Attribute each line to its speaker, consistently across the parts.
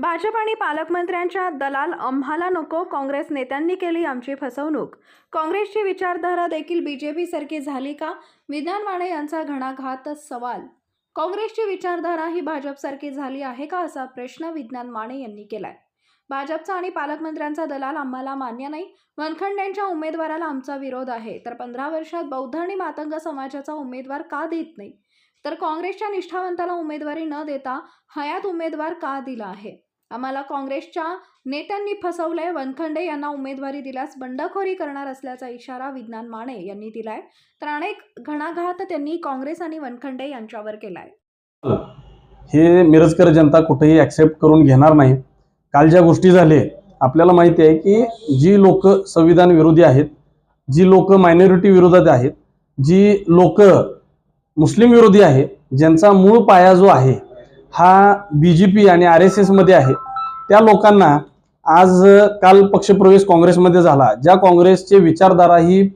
Speaker 1: भाजप आणि पालकमंत्र्यांच्या दलाल आम्हाला नको, काँग्रेस नेत्यांनी केली आमची फसवणूक. काँग्रेसची विचारधारा देखील बीजेपी सारखी झाली का? विज्ञान माने यांचा घणाघात सवाल. काँग्रेसची विचारधारा ही भाजपसारखी झाली आहे का, असा प्रश्न विज्ञान माने यांनी केलाय. भाजपचा आणि पालकमंत्र्यांचा दलाल आम्हाला मान्य नाही. वनखंडेंच्या उमेदवाराला आमचा विरोध आहे. तर 15 वर्षात बौद्ध आणि मातंग समाजाचा उमेदवार का देत नाही? तर काँग्रेसच्या निष्ठावंताला उमेदवारी न देता हयात उमेदवार का दिला आहे? आम्हाला काँग्रेसच्या नेत्यांनी फसवलंय. वनखंडे यांना उमेदवारी दिल्यास बंडखोरी करणार असल्याचा इशारा विज्ञान माने यांनी दिलाय. तर अनेक घणाघात त्यांनी काँग्रेस आणि वनखंडे यांच्यावर केलाय.
Speaker 2: हे मिरजकर जनता कुठेही ऍक्सेप्ट करून घेणार नाही. काल ज्या गोष्टी झाल्या आपल्याला माहिती आहे की जी लोक संविधान विरोधी आहेत, जी लोक मायनॉरिटी विरोधात आहेत, जी लोक मुस्लिम विरोधी आहे, ज्यांचा मूळ पाया जो आहे हा बीजेपी आणि RSS मध्ये आहे, त्या लोकांना आज काल पक्षप्रवेश काँग्रेसमध्ये झाला. ज्या काँग्रेसची विचारधारा ही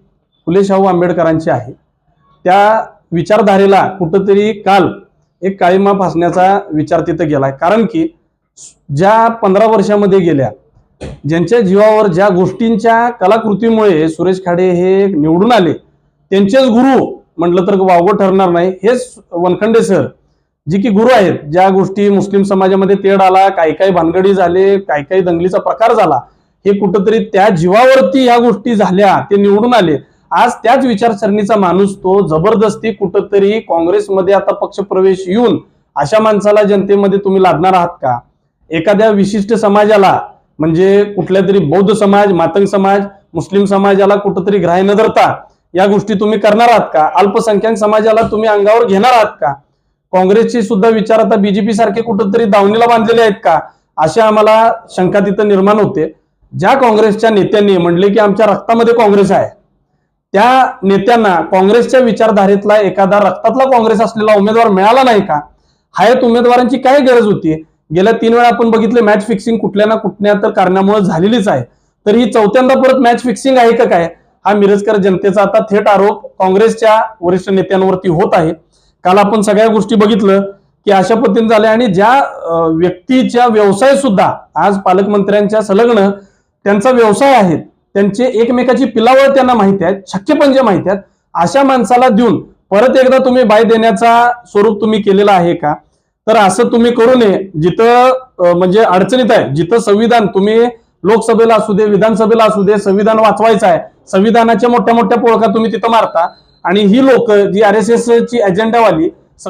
Speaker 2: फुले शाहू आंबेडकरांची आहे, त्या विचारधारेला कुठंतरी काल एक काळीमा फासण्याचा विचार तिथं गेलाय. कारण की ज्या 15 वर्षामध्ये गेल्या, ज्यांच्या जीवावर ज्या गोष्टींच्या कलाकृतीमुळे सुरेश खाडे हे निवडून आले, त्यांचेच गुरु म्हटलं तर वावगं ठरणार नाही. हेच वनखंडे सर जी की गुरु आहेत. ज्या गोष्टी मुस्लिम समाजामध्ये तेढ आला, काही भानगडी झाले, काही दंगलीचा प्रकार झाला, हे कुठंतरी त्या जीवावरती ह्या गोष्टी झाल्या, ते निवडून आले. आज त्याच विचारसरणीचा माणूस तो जबरदस्ती कुठंतरी काँग्रेसमध्ये आता पक्षप्रवेश येऊन अशा माणसाला जनतेमध्ये तुम्ही लादणार आहात का? एखाद्या विशिष्ट समाजाला म्हणजे कुठल्या तरी बौद्ध समाज, मातंग समाज, मुस्लिम समाजाला कुठंतरी ग्राह्य न धरता या गोष्टी तुम्ही करणार आहात का? अल्पसंख्याक समाजाला तुम्ही अंगावर घेणार आहात का? काँग्रेसची सुद्धा विचार आता बीजेपी सारखे कुठंतरी दावणीला बांधलेले आहेत का? अशा आम्हाला शंका तिथं निर्माण होते. ज्या काँग्रेसच्या नेत्यांनी म्हणले की आमच्या रक्तामध्ये काँग्रेस आहे, त्या नेत्यांना काँग्रेसच्या विचारधारेतला एखादा रक्तातला काँग्रेस असलेला उमेदवार मिळाला नाही का? हयात उमेदवारांची काय गरज होती? गेल्या 3 वेळा आपण बघितलं मॅच फिक्सिंग कुठल्या ना कुठल्या तर कारणामुळे झालेलीच आहे. तर ही चौथ्यांदा परत मॅच फिक्सिंग आहे का काय? हा मिरजकर जनतेचा आता थेट आरोप काँग्रेसच्या वरिष्ठ नेत्यांवरती होत आहे. काल आपण सगळ्या गोष्टी बघितलं की अशा पद्धतीने झाल्या आणि ज्या व्यक्तीच्या व्यवसाय सुद्धा आज पालकमंत्र्यांच्या संलग्न त्यांचा व्यवसाय आहेत, त्यांचे एकमेकाची पिलावळ त्यांना माहिती आहेत, शक्यपंजे माहिती आहेत, अशा माणसाला देऊन परत एकदा तुम्ही बाय देण्याचा स्वरूप तुम्ही केलेला आहे का? तर असं तुम्ही करू नये. जिथं म्हणजे अडचणीत आहे, जिथं संविधान तुम्ही लोकसभेला असू दे, विधानसभेला असू दे, संविधान वाचवायचं आहे, संविधानाच्या मोठ्या मोठ्या पोळका तुम्ही तिथं मारता आणि ही लोक जी RSS ची अजेंडावाली